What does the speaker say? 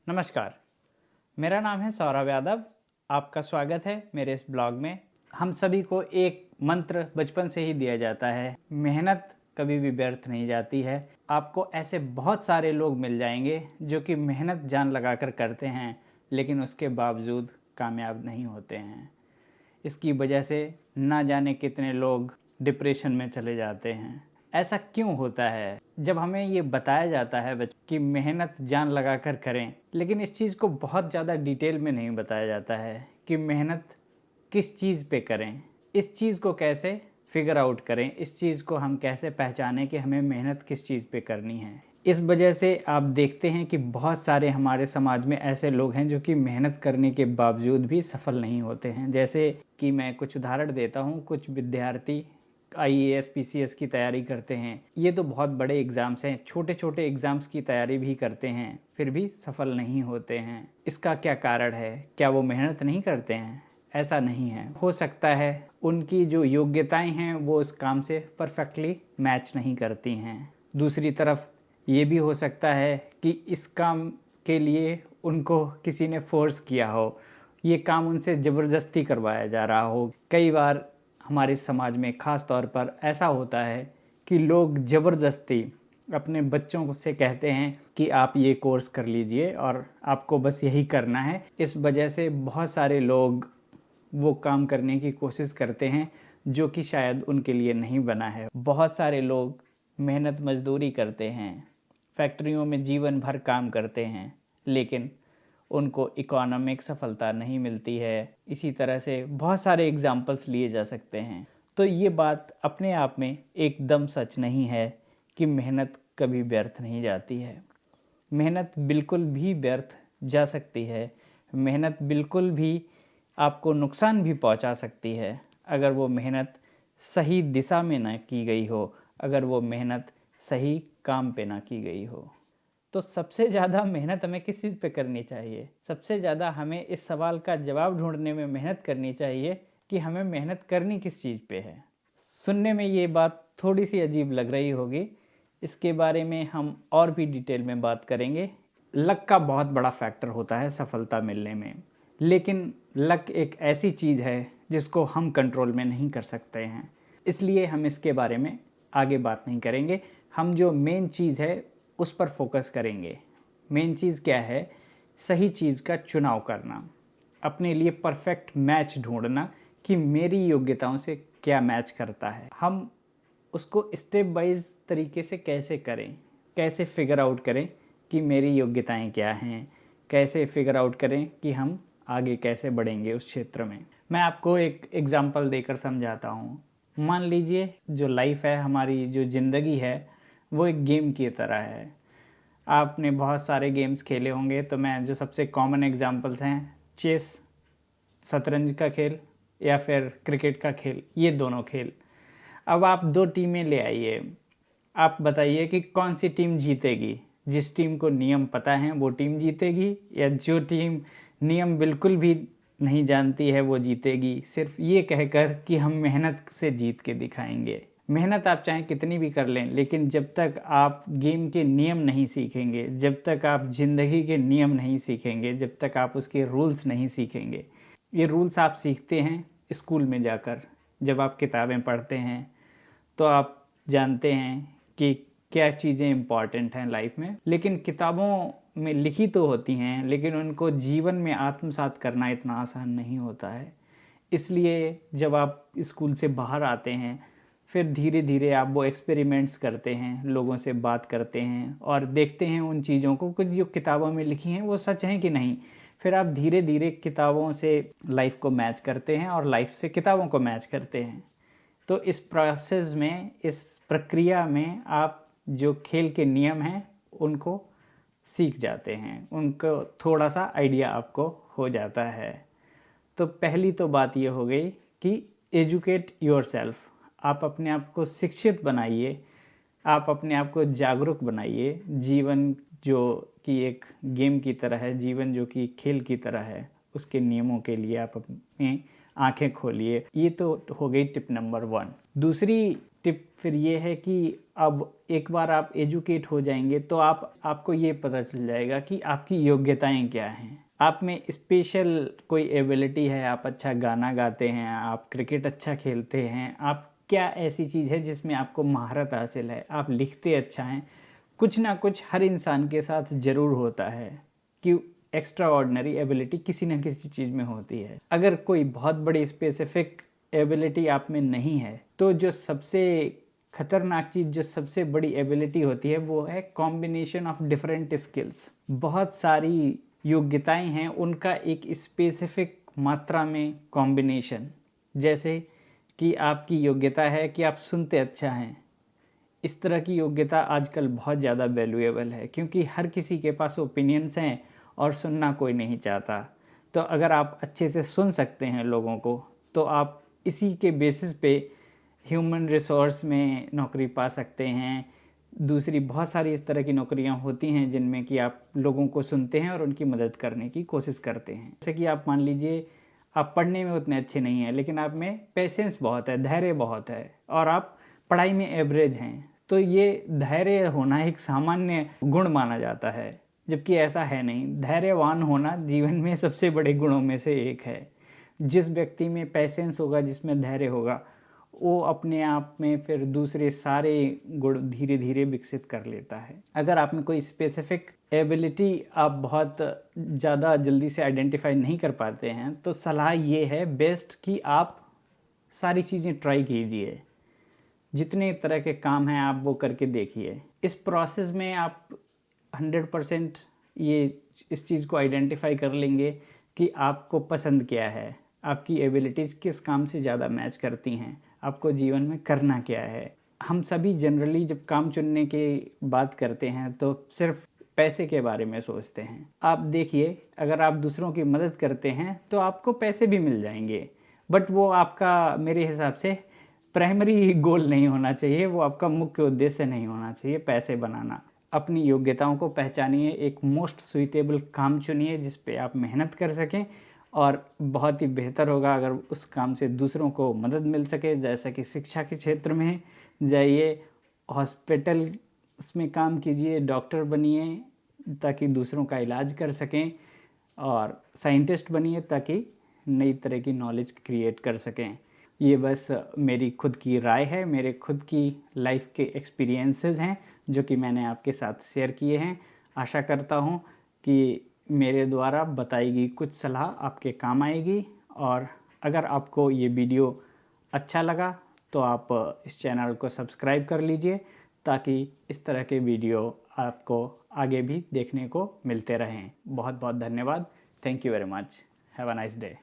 नमस्कार, मेरा नाम है सौरभ यादव। आपका स्वागत है मेरे इस ब्लॉग में। हम सभी को एक मंत्र बचपन से ही दिया जाता है, मेहनत कभी भी व्यर्थ नहीं जाती है। आपको ऐसे बहुत सारे लोग मिल जाएंगे जो कि मेहनत जान लगाकर करते हैं लेकिन उसके बावजूद कामयाब नहीं होते हैं। इसकी वजह से ना जाने कितने लोग डिप्रेशन में चले जाते हैं। ऐसा क्यों होता है? जब हमें ये बताया जाता है कि मेहनत जान लगा कर करें, लेकिन इस चीज़ को बहुत ज़्यादा डिटेल में नहीं बताया जाता है कि मेहनत किस चीज़ पे करें, इस चीज़ को कैसे फिगर आउट करें, इस चीज़ को हम कैसे पहचानें कि हमें मेहनत किस चीज़ पे करनी है। इस वजह से आप देखते हैं कि बहुत सारे हमारे समाज में ऐसे लोग हैं जो कि मेहनत करने के बावजूद भी सफल नहीं होते हैं। जैसे कि मैं कुछ उदाहरण देता हूँ। कुछ विद्यार्थी IAS PCS की तैयारी करते हैं। ये तो बहुत बड़े एग्ज़ाम्स हैं, छोटे छोटे एग्ज़ाम्स की तैयारी भी करते हैं, फिर भी सफल नहीं होते हैं। इसका क्या कारण है? क्या वो मेहनत नहीं करते हैं? ऐसा नहीं है। हो सकता है उनकी जो योग्यताएं हैं वो उस काम से परफेक्टली मैच नहीं करती हैं। दूसरी तरफ ये भी हो सकता है कि इस काम के लिए उनको किसी ने फोर्स किया हो, ये काम उनसे ज़बरदस्ती करवाया जा रहा हो। कई बार हमारे समाज में ख़ास तौर पर ऐसा होता है कि लोग ज़बरदस्ती अपने बच्चों से कहते हैं कि आप ये कोर्स कर लीजिए और आपको बस यही करना है। इस वजह से बहुत सारे लोग वो काम करने की कोशिश करते हैं जो कि शायद उनके लिए नहीं बना है। बहुत सारे लोग मेहनत मजदूरी करते हैं, फैक्ट्रियों में जीवन भर काम करते हैं, लेकिन उनको इकोनॉमिक सफलता नहीं मिलती है। इसी तरह से बहुत सारे एग्जाम्पल्स लिए जा सकते हैं। तो ये बात अपने आप में एकदम सच नहीं है कि मेहनत कभी व्यर्थ नहीं जाती है। मेहनत बिल्कुल भी व्यर्थ जा सकती है। मेहनत बिल्कुल भी आपको नुकसान भी पहुंचा सकती है अगर वो मेहनत सही दिशा में ना की गई हो, अगर वो मेहनत सही काम पे ना की गई हो। तो सबसे ज़्यादा मेहनत हमें किस चीज़ पे करनी चाहिए? सबसे ज़्यादा हमें इस सवाल का जवाब ढूंढने में मेहनत करनी चाहिए कि हमें मेहनत करनी किस चीज़ पे है। सुनने में ये बात थोड़ी सी अजीब लग रही होगी, इसके बारे में हम और भी डिटेल में बात करेंगे। लक का बहुत बड़ा फैक्टर होता है सफलता मिलने में, लेकिन लक एक ऐसी चीज़ है जिसको हम कंट्रोल में नहीं कर सकते हैं, इसलिए हम इसके बारे में आगे बात नहीं करेंगे। हम जो मेन चीज़ है उस पर फोकस करेंगे। मेन चीज़ क्या है? सही चीज़ का चुनाव करना, अपने लिए परफेक्ट मैच ढूंढना कि मेरी योग्यताओं से क्या मैच करता है। हम उसको स्टेप वाइज तरीके से कैसे करें, कैसे फिगर आउट करें कि मेरी योग्यताएं क्या हैं, कैसे फिगर आउट करें कि हम आगे कैसे बढ़ेंगे उस क्षेत्र में। मैं आपको एक एग्जांपल देकर समझाता हूँ। मान लीजिए जो लाइफ है, हमारी जो ज़िंदगी है, वो एक गेम की तरह है। आपने बहुत सारे गेम्स खेले होंगे, तो मैं जो सबसे कॉमन एग्जांपल्स हैं, चेस, शतरंज का खेल या फिर क्रिकेट का खेल, ये दोनों खेल। अब आप दो टीमें ले आइए, आप बताइए कि कौन सी टीम जीतेगी। जिस टीम को नियम पता है वो टीम जीतेगी, या जो टीम नियम बिल्कुल भी नहीं जानती है वो जीतेगी, सिर्फ ये कहकर कि हम मेहनत से जीत के दिखाएंगे। मेहनत आप चाहे कितनी भी कर लें, लेकिन जब तक आप गेम के नियम नहीं सीखेंगे, जब तक आप ज़िंदगी के नियम नहीं सीखेंगे, जब तक आप उसके रूल्स नहीं सीखेंगे। ये रूल्स आप सीखते हैं स्कूल में जाकर। जब आप किताबें पढ़ते हैं तो आप जानते हैं कि क्या चीज़ें इम्पॉर्टेंट हैं लाइफ में, लेकिन किताबों में लिखी तो होती हैं, लेकिन उनको जीवन में आत्मसात करना इतना आसान नहीं होता है। इसलिए जब आप स्कूल से बाहर आते हैं, फिर धीरे धीरे आप वो एक्सपेरिमेंट्स करते हैं, लोगों से बात करते हैं और देखते हैं उन चीज़ों को कुछ जो किताबों में लिखी हैं वो सच हैं कि नहीं। फिर आप धीरे धीरे किताबों से लाइफ को मैच करते हैं और लाइफ से किताबों को मैच करते हैं। तो इस प्रोसेस में, इस प्रक्रिया में आप जो खेल के नियम हैं उनको सीख जाते हैं, उनको थोड़ा सा आइडिया आपको हो जाता है। तो पहली तो बात ये हो गई कि एजुकेट योरसेल्फ। आप अपने आप को शिक्षित बनाइए, आप अपने आप को जागरूक बनाइए। जीवन जो कि एक गेम की तरह है, जीवन जो कि खेल की तरह है, उसके नियमों के लिए आप अपनी आंखें खोलिए। ये तो हो गई टिप नंबर 1। दूसरी टिप फिर ये है कि अब एक बार आप एजुकेट हो जाएंगे तो आपको ये पता चल जाएगा कि आपकी योग्यताएं क्या हैं। आप में स्पेशल कोई एबिलिटी है, आप अच्छा गाना गाते हैं, आप क्रिकेट अच्छा खेलते हैं, आप क्या ऐसी चीज़ है जिसमें आपको महारत हासिल है, आप लिखते अच्छा हैं। कुछ ना कुछ हर इंसान के साथ ज़रूर होता है कि एक्स्ट्रा ऑर्डिनरी एबिलिटी किसी न किसी चीज़ में होती है। अगर कोई बहुत बड़ी स्पेसिफिक एबिलिटी आप में नहीं है तो जो सबसे खतरनाक चीज़, जो सबसे बड़ी एबिलिटी होती है वो है कॉम्बिनेशन ऑफ डिफरेंट स्किल्स। बहुत सारी योग्यताएं हैं, उनका एक स्पेसिफिक मात्रा में कॉम्बिनेशन। जैसे कि आपकी योग्यता है कि आप सुनते अच्छा हैं, इस तरह की योग्यता आजकल बहुत ज़्यादा वैल्यूएबल है क्योंकि हर किसी के पास ओपिनियंस हैं और सुनना कोई नहीं चाहता। तो अगर आप अच्छे से सुन सकते हैं लोगों को तो आप इसी के बेसिस पे ह्यूमन रिसोर्स में नौकरी पा सकते हैं। दूसरी बहुत सारी इस तरह की नौकरियां होती हैं जिनमें कि आप लोगों को सुनते हैं और उनकी मदद करने की कोशिश करते हैं। जैसे कि आप मान लीजिए आप पढ़ने में उतने अच्छे नहीं हैं लेकिन आप में पेशेंस बहुत है, धैर्य बहुत है और आप पढ़ाई में एवरेज हैं, तो ये धैर्य होना एक सामान्य गुण माना जाता है, जबकि ऐसा है नहीं। धैर्यवान होना जीवन में सबसे बड़े गुणों में से एक है। जिस व्यक्ति में पेशेंस होगा, जिसमें धैर्य होगा, वो अपने आप में फिर दूसरे सारे गुण धीरे धीरे विकसित कर लेता है। अगर आप में कोई स्पेसिफिक एबिलिटी आप बहुत ज़्यादा जल्दी से आइडेंटिफाई नहीं कर पाते हैं तो सलाह ये है बेस्ट कि आप सारी चीज़ें ट्राई कीजिए। जितने तरह के काम हैं आप वो करके देखिए। इस प्रोसेस में आप 100% ये इस चीज़ को आइडेंटिफाई कर लेंगे कि आपको पसंद क्या है, आपकी एबिलिटीज़ किस काम से ज़्यादा मैच करती हैं, आपको जीवन में करना क्या है। हम सभी जनरली जब काम चुनने की बात करते हैं तो सिर्फ पैसे के बारे में सोचते हैं। आप देखिए, अगर आप दूसरों की मदद करते हैं तो आपको पैसे भी मिल जाएंगे, बट वो आपका मेरे हिसाब से प्राइमरी गोल नहीं होना चाहिए, वो आपका मुख्य उद्देश्य नहीं होना चाहिए पैसे बनाना। अपनी योग्यताओं को पहचानिए, एक मोस्ट सुइटेबल काम चुनिए जिस पे आप मेहनत कर सकें, और बहुत ही बेहतर होगा अगर उस काम से दूसरों को मदद मिल सके। जैसा कि शिक्षा के क्षेत्र में जाइए, हॉस्पिटल में काम कीजिए, डॉक्टर बनिए ताकि दूसरों का इलाज कर सकें, और साइंटिस्ट बनिए ताकि नई तरह की नॉलेज क्रिएट कर सकें। ये बस मेरी खुद की राय है, मेरे खुद की लाइफ के एक्सपीरियंसेस हैं जो कि मैंने आपके साथ शेयर किए हैं। आशा करता हूँ कि मेरे द्वारा बताई गई कुछ सलाह आपके काम आएगी, और अगर आपको ये वीडियो अच्छा लगा तो आप इस चैनल को सब्सक्राइब कर लीजिए ताकि इस तरह के वीडियो आपको आगे भी देखने को मिलते रहें। बहुत बहुत धन्यवाद। Thank you very much. Have a nice day.